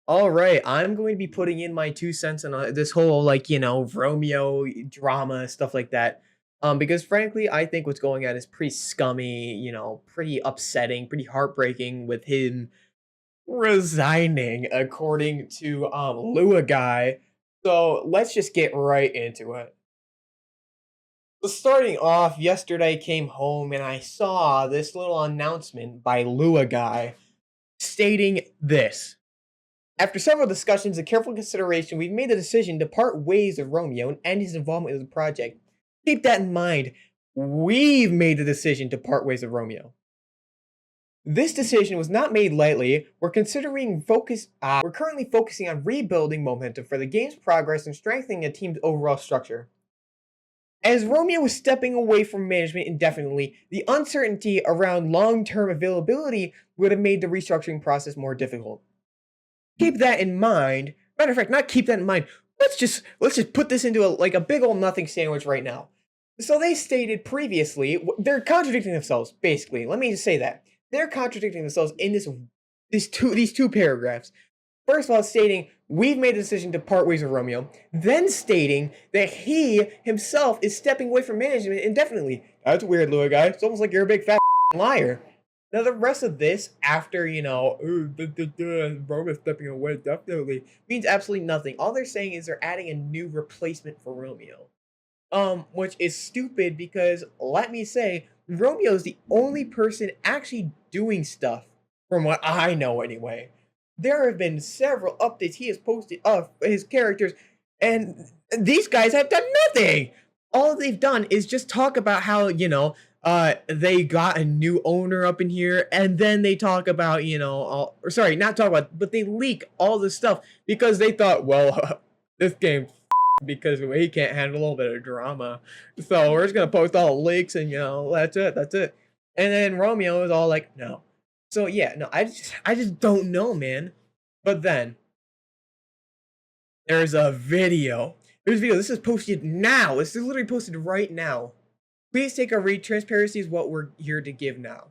All right, I'm going to be putting in my 2 cents on this whole, like, Romeo drama, stuff like that. Because frankly, I think what's going on is pretty scummy, pretty upsetting, pretty heartbreaking with him resigning, according to Lua guy. So let's just get right into it. So starting off, yesterday came home and I saw this little announcement by Lua guy stating this. After several discussions and careful consideration, we've made the decision to part ways with Romeo and end his involvement in the project. Keep that in mind. We've made the decision to part ways with Romeo. This decision was not made lightly. We're currently focusing on rebuilding momentum for the game's progress and strengthening the team's overall structure. As Romeo was stepping away from management indefinitely, the uncertainty around long-term availability would have made the restructuring process more difficult. Keep that in mind. Matter of fact, not keep that in mind. Let's just put this into a big old nothing sandwich right now. So they stated previously, they're contradicting themselves. Basically, let me just say that they're contradicting themselves in these two paragraphs. First of all, stating we've made a decision to part ways with Romeo, then stating that he himself is stepping away from management indefinitely. That's weird, Lua guy. It's almost like you're a big fat liar. Now the rest of this, after Romeo stepping away, definitely means absolutely nothing. All they're saying is they're adding a new replacement for Romeo, which is stupid because let me say, Romeo is the only person actually doing stuff, from what I know anyway. There have been several updates he has posted of his characters, and these guys have done nothing. All they've done is just talk about how, they got a new owner up in here, and then they talk about, or sorry, not talk about, but they leak all this stuff because they thought, well, this game's because we can't handle a little bit of drama. So we're just gonna post all the leaks and that's it. And then Romeo is all like, no. So yeah, no, I just don't know, man. But then there's a video. There's a video. This is posted now. This is literally posted right now. Please take a read. Transparency is what we're here to give now.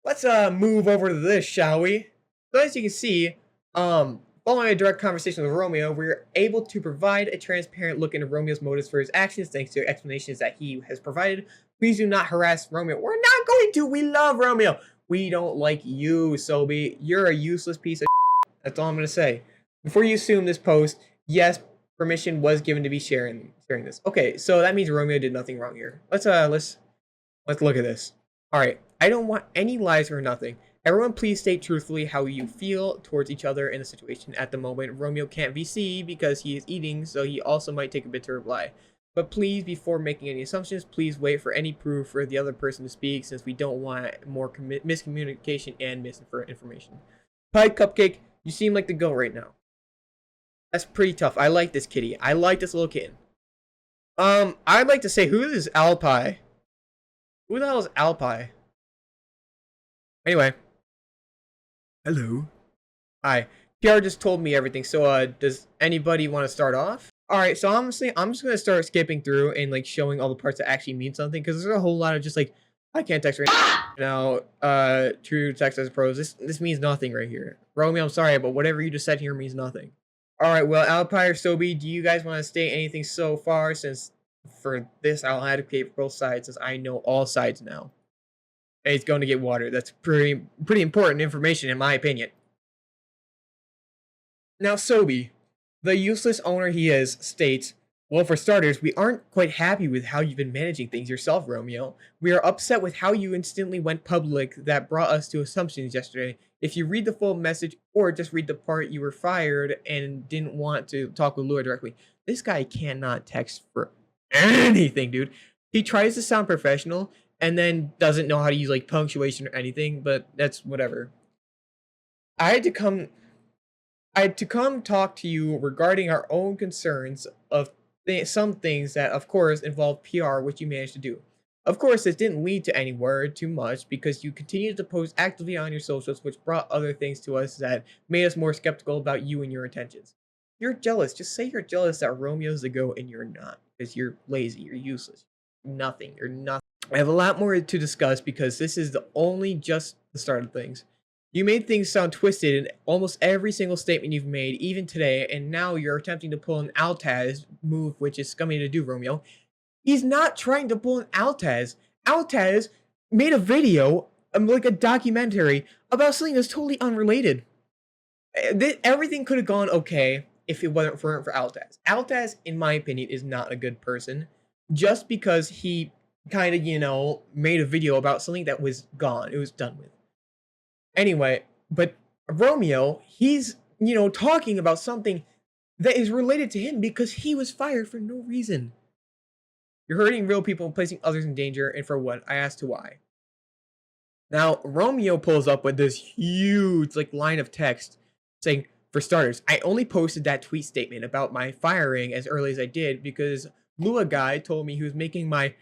Let's move over to this, shall we? So as you can see, following a direct conversation with Romeo, we're able to provide a transparent look into Romeo's motives for his actions thanks to explanations that he has provided. Please do not harass Romeo. We're not going to. We love Romeo. We don't like you, Sobi. You're a useless piece of shit. That's all I'm going to say. Before you assume this post, yes, permission was given to be sharing this. Okay, so that means Romeo did nothing wrong here. Let's look at this. All right, I don't want any lies or nothing. Everyone please state truthfully how you feel towards each other in the situation. At the moment, Romeo can't VC because he is eating, so he also might take a bit to reply. But please, before making any assumptions, please wait for any proof for the other person to speak since we don't want more miscommunication and misinformation. Pie Cupcake, you seem like the go right now. That's pretty tough. I like this kitty. I like this little kitten. I'd like to say, who is Alpie? Who the hell is Alpie? Anyway. Hello. Hi. PR just told me everything, so does anybody want to start off? Alright, so honestly, I'm just gonna start skipping through and like showing all the parts that actually mean something, because there's a whole lot of just like, I can't text right now. True text as pros. This means nothing right here. Romeo, I'm sorry, but whatever you just said here means nothing. Alright, well, Alpire, Sobi, do you guys want to state anything so far? Since for this, I'll advocate for both sides, since I know all sides now. And he's going to get water. That's pretty important information, in my opinion. Now, Sobi, the useless owner he is, states, well, for starters, we aren't quite happy with how you've been managing things yourself, Romeo. We are upset with how you instantly went public that brought us to assumptions yesterday. If you read the full message or just read the part you were fired and didn't want to talk with Lua directly, this guy cannot text for anything, dude. He tries to sound professional and then doesn't know how to use like punctuation or anything, but that's whatever. I had to come talk to you regarding our own concerns of some things that, of course, involve PR, which you managed to do. Of course, this didn't lead to anywhere too much because you continued to post actively on your socials, which brought other things to us that made us more skeptical about you and your intentions. You're jealous. Just say you're jealous that Romeo's the GOAT and you're not, because you're lazy, you're useless. Nothing. You're nothing. I have a lot more to discuss because this is just the start of things. You made things sound twisted in almost every single statement you've made, even today, and now you're attempting to pull an Altaz move, which is scummy to do, Romeo. He's not trying to pull an Altaz. Altaz made a video, like a documentary, about something that's totally unrelated. Everything could have gone okay if it wasn't for Altaz. Altaz, in my opinion, is not a good person just because he kind of, made a video about something that was gone. It was done with. Anyway, but Romeo, he's, talking about something that is related to him because he was fired for no reason. You're hurting real people and placing others in danger, and for what? I asked to why. Now, Romeo pulls up with this huge, line of text saying, for starters, I only posted that tweet statement about my firing as early as I did because Lua guy told me he was making my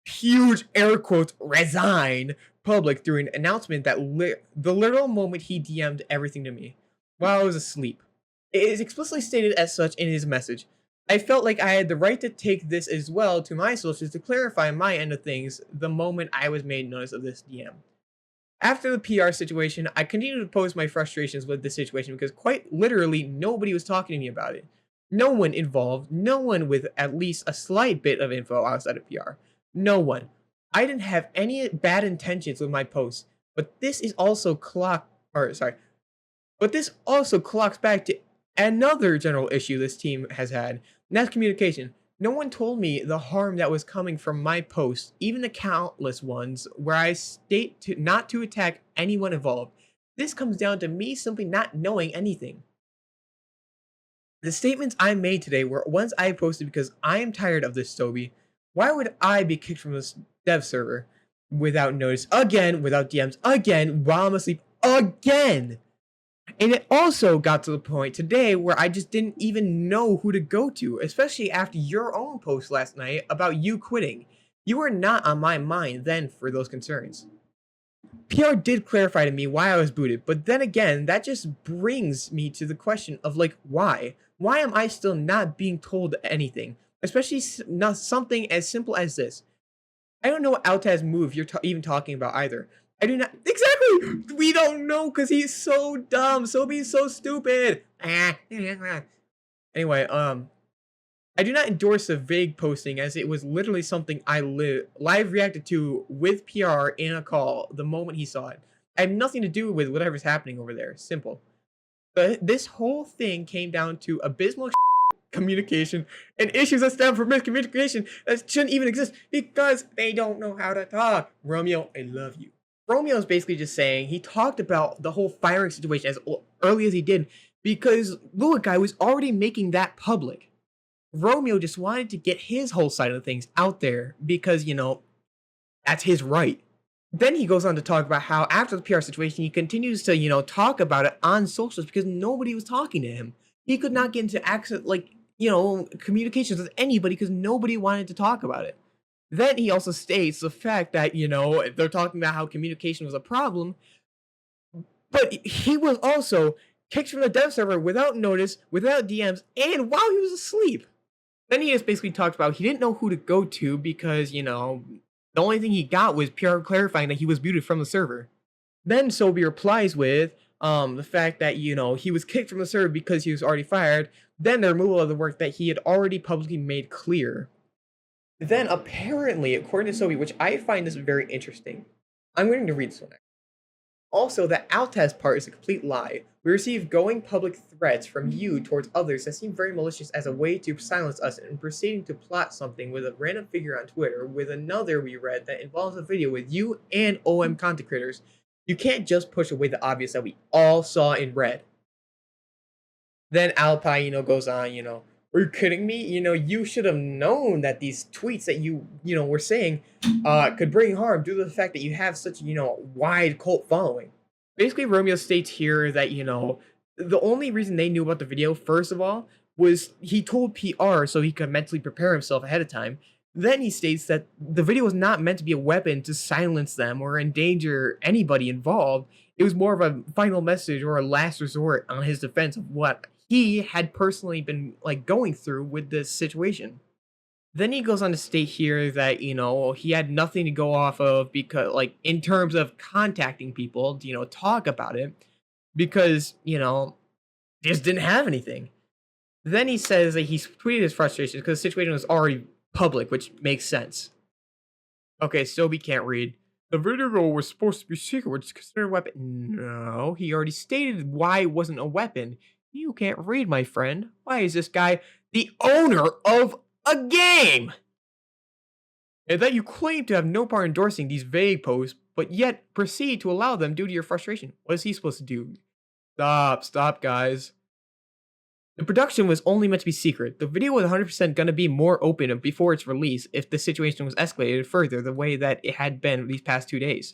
huge air quotes resign public through an announcement that the literal moment he DM'd everything to me while I was asleep. It is explicitly stated as such in his message. I felt like I had the right to take this as well to my socials to clarify my end of things the moment I was made notice of this DM. After the PR situation, I continued to post my frustrations with the situation because quite literally nobody was talking to me about it. No one involved, no one with at least a slight bit of info outside of PR. No one. I didn't have any bad intentions with my posts, but this also clocks back to another general issue this team has had, and that's communication. No one told me the harm that was coming from my posts, even the countless ones where I state not to attack anyone involved. This comes down to me simply not knowing anything. The statements I made today were ones I posted because I am tired of this, Toby. Why would I be kicked from this dev server without notice again, without DMs again, while I'm asleep again? And it also got to the point today where I just didn't even know who to go to, especially after your own post last night about you quitting. You were not on my mind then for those concerns. PR did clarify to me why I was booted, but then again, that just brings me to the question of why? Why am I still not being told anything? Especially not something as simple as this. I don't know what Altaz move you're even talking about either. I do not exactly. We don't know because he's so dumb. So he's so stupid. Anyway, I do not endorse the vague posting as it was literally something I live reacted to with PR in a call the moment he saw it. I have nothing to do with whatever's happening over there. Simple. But this whole thing came down to abysmal communication and issues that stem from miscommunication that shouldn't even exist because they don't know how to talk. Romeo, I love you. Romeo is basically just saying he talked about the whole firing situation as early as he did because Lua guy was already making that public. Romeo just wanted to get his whole side of things out there because, that's his right. Then he goes on to talk about how after the PR situation, he continues to, talk about it on socials because nobody was talking to him. He could not get into access, communications with anybody because nobody wanted to talk about it. Then he also states the fact that, they're talking about how communication was a problem, but he was also kicked from the dev server without notice, without DMs, and while he was asleep. Then he just basically talked about he didn't know who to go to because, the only thing he got was PR clarifying that he was booted from the server. Then Sobi replies with the fact that, he was kicked from the server because he was already fired, then the removal of the work that he had already publicly made clear. Then apparently, according to Sobi, which I find this very interesting, I'm going to read this one next. Also, the Altaz part is a complete lie. We received going public threats from you towards others that seem very malicious as a way to silence us and proceeding to plot something with a random figure on Twitter with another we read that involves a video with you and OM content creators. You can't just push away the obvious that we all saw and read. Then Alpine, goes on, are you kidding me? You should have known that these tweets that you were saying could bring harm due to the fact that you have such, wide cult following. Basically, Romeo states here that, the only reason they knew about the video, first of all, was he told PR so he could mentally prepare himself ahead of time. Then he states that the video was not meant to be a weapon to silence them or endanger anybody involved. It was more of a final message or a last resort on his defense of what he had personally been going through with this situation. Then he goes on to state here that, he had nothing to go off of because, like, in terms of contacting people, to, talk about it because, just didn't have anything. Then he says that he's tweeted his frustration because the situation was already public, which makes sense. Okay, Sobi can't read. The video was supposed to be secret, which is considered a weapon. No, he already stated why it wasn't a weapon. You can't read, my friend. Why is this guy the owner of a game? And that you claim to have no part endorsing these vague posts, but yet proceed to allow them due to your frustration. What is he supposed to do? Stop, guys. The production was only meant to be secret. The video was 100% going to be more open before its release if the situation was escalated further the way that it had been these past 2 days.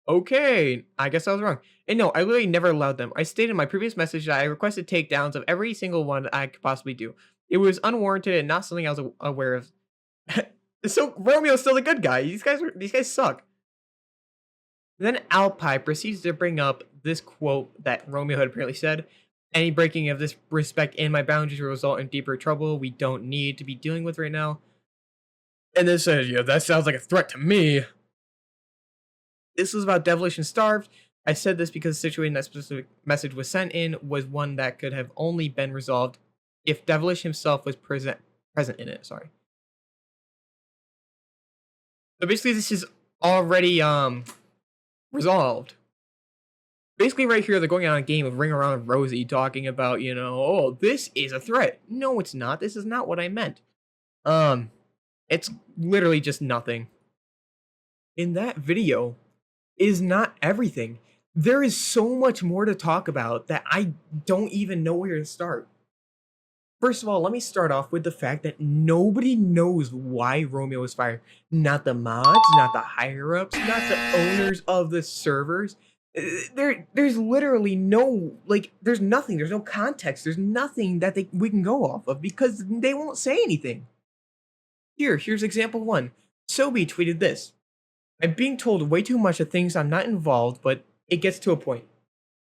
Okay, I guess I was wrong. And no, I literally never allowed them. I stated in my previous message that I requested takedowns of every single one I could possibly do. It was unwarranted and not something I was aware of. So Romeo's still the good guy. These guys suck. Then Alpi proceeds to bring up this quote that Romeo had apparently said. Any breaking of this respect and my boundaries will result in deeper trouble we don't need to be dealing with right now. And then says, that sounds like a threat to me. This was about Devilish and Starved. I said this because the situation that specific message was sent in was one that could have only been resolved if Devilish himself was present in it. Sorry. So basically, this is already resolved. Basically, right here, they're going on a game of Ring Around Rosie, talking about, oh, this is a threat. No, it's not. This is not what I meant. It's literally just nothing. In that video is not everything. There is so much more to talk about that I don't even know where to start. First of all, let me start off with the fact that nobody knows why Romeo was fired. Not the mods, not the higher-ups, not the owners of the servers. There's literally no, there's nothing. There's no context. There's nothing that we can go off of because they won't say anything. Here's example 1. Sobi tweeted this. I'm being told way too much of things I'm not involved, but it gets to a point.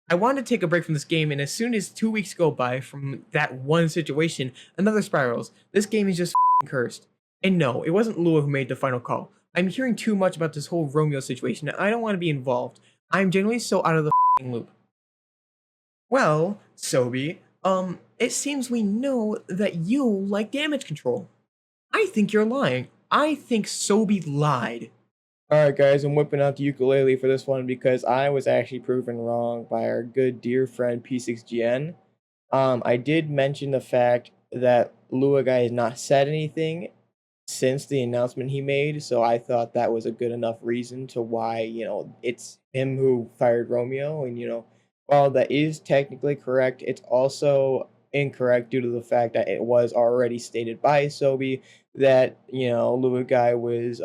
I wanted to take a break from this game, and as soon as 2 weeks go by from that one situation, another spirals. This game is just cursed. And no, it wasn't Lua who made the final call. I'm hearing too much about this whole Romeo situation, and I don't want to be involved. I'm genuinely so out of the loop. Well, Sobi, it seems we know that you like damage control. I think you're lying. I think Sobi lied. Alright guys, I'm whipping out the ukulele for this one because I was actually proven wrong by our good dear friend P6GN. I did mention the fact that Lua guy has not said anything since the announcement he made, so I thought that was a good enough reason to why, it's him who fired Romeo, and while that is technically correct, it's also incorrect due to the fact that it was already stated by Sobi that, Lua guy was,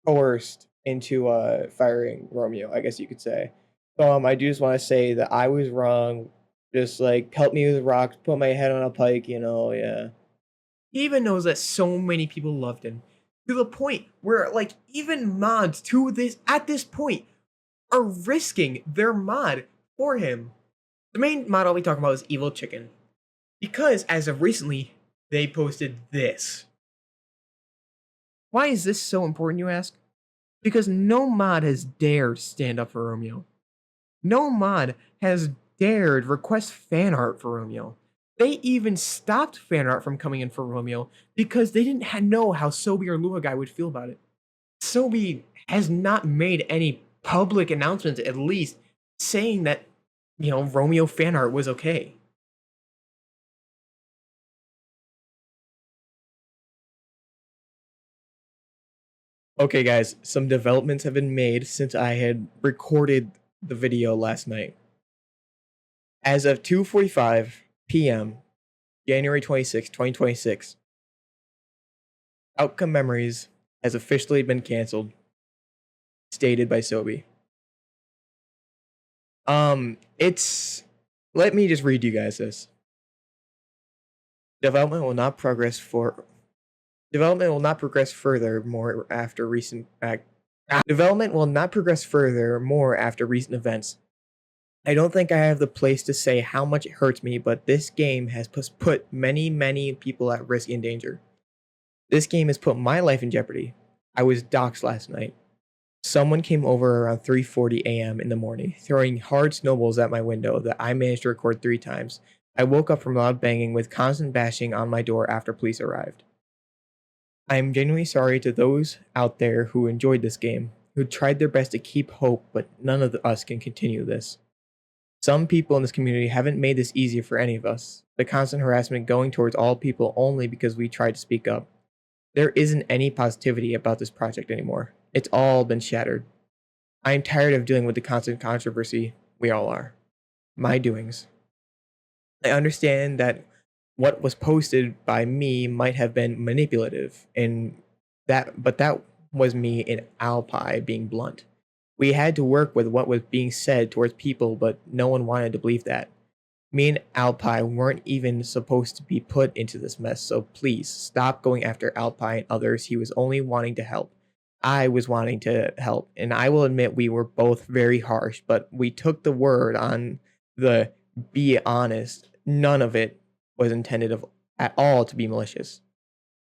coerced into firing Romeo, I guess you could say. So I do just want to say that I was wrong. Just help me with rocks, put my head on a pike, yeah. He even knows that so many people loved him to the point where even mods at this point are risking their mod for him. The main mod I'll be talking about is Evil Chicken, because as of recently they posted this. Why is this so important, you ask? Because no mod has dared stand up for Romeo. No mod has dared request fan art for Romeo. They even stopped fan art from coming in for Romeo because they didn't know how Sobi or Lua guy would feel about it. Sobi has not made any public announcements, at least, saying that, Romeo fan art was okay. Okay, guys, some developments have been made since I had recorded the video last night. As of 2:45 p.m., January 26, 2026, Outcome Memories has officially been canceled, stated by Sobi. Let me just read you guys this. Development will not progress further more after recent events. I don't think I have the place to say how much it hurts me, but this game has put many, many people at risk and danger. This game has put my life in jeopardy. I was doxxed last night. Someone came over around 3:40 a.m. in the morning, throwing hard snowballs at my window that I managed to record 3 times. I woke up from loud banging with constant bashing on my door after police arrived. I am genuinely sorry to those out there who enjoyed this game, who tried their best to keep hope, but none of us can continue this. Some people in this community haven't made this easier for any of us. The constant harassment going towards all people only because we tried to speak up. There isn't any positivity about this project anymore. It's all been shattered. I am tired of dealing with the constant controversy. We all are. My doings. I understand that what was posted by me might have been manipulative, and that was me in Alpi being blunt. We had to work with what was being said towards people, but no one wanted to believe that. Me and Alpi weren't even supposed to be put into this mess, so please stop going after Alpi and others. He was only wanting to help. I was wanting to help, and I will admit we were both very harsh, but we took the word on the be honest. None of it was intended of at all to be malicious.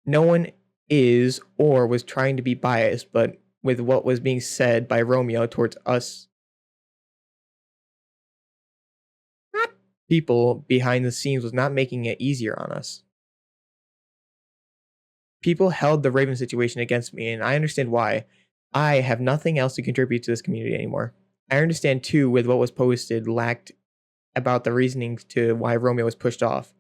No one is or was trying to be biased, but with what was being said by Romeo towards us people behind the scenes was not making it easier on us. People held the Raven situation against me, and I understand why. I have nothing else to contribute to this community anymore. I understand too with what was posted lacked about the reasoning to why Romeo was pushed off.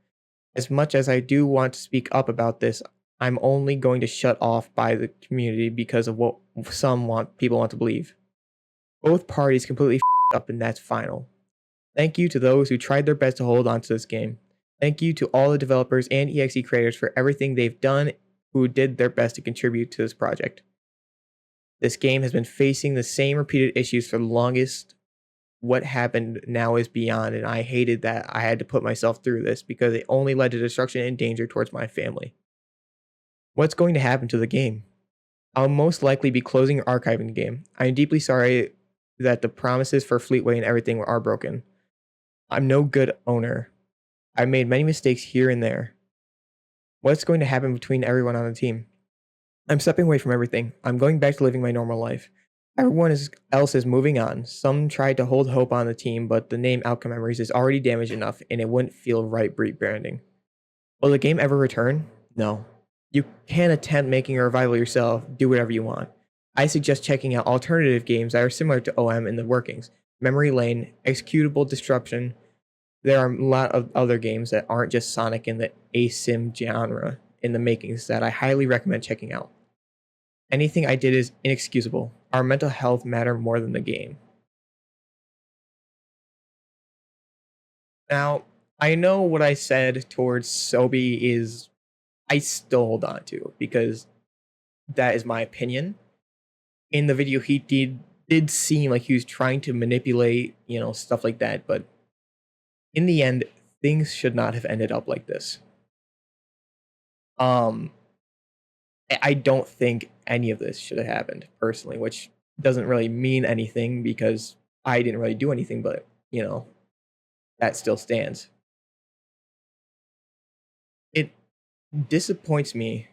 As much as I do want to speak up about this, I'm only going to shut off by the community because of what people want to believe. Both parties completely up, and that's final. Thank you to those who tried their best to hold on to this game. Thank you to all the developers and EXE creators for everything they've done who did their best to contribute to this project. This game has been facing the same repeated issues for the longest. What happened now is beyond, and I hated that I had to put myself through this because it only led to destruction and danger towards my family. What's going to happen to the game? I'll most likely be closing or archiving the game. I am deeply sorry that the promises for Fleetway and everything are broken. I'm no good owner. I made many mistakes here and there. What's going to happen between everyone on the team? I'm stepping away from everything. I'm going back to living my normal life. Else is moving on. Some tried to hold hope on the team, but the name Outcome Memories is already damaged enough, and it wouldn't feel right rebranding. Will the game ever return? No. You can attempt making a revival yourself, do whatever you want. I suggest checking out alternative games that are similar to OM in the workings. Memory Lane, Executable Disruption. There are a lot of other games that aren't just Sonic in the ASIM genre in the makings that I highly recommend checking out. Anything I did is inexcusable. Our mental health matter more than the game. Now, I know what I said towards Sobi is I still hold on to because that is my opinion. In the video, he did seem like he was trying to manipulate, stuff like that, but in the end, things should not have ended up like this. Um, I don't think any of this should have happened personally, which doesn't really mean anything because I didn't really do anything, but that still stands. It disappoints me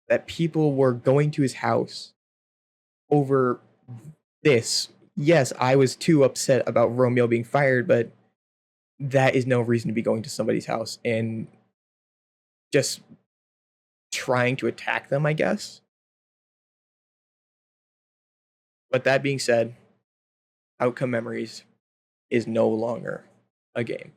that people were going to his house over this. Yes, I was too upset about Romeo being fired, but that is no reason to be going to somebody's house and just trying to attack them, I guess. But that being said, Outcome Memories is no longer a game.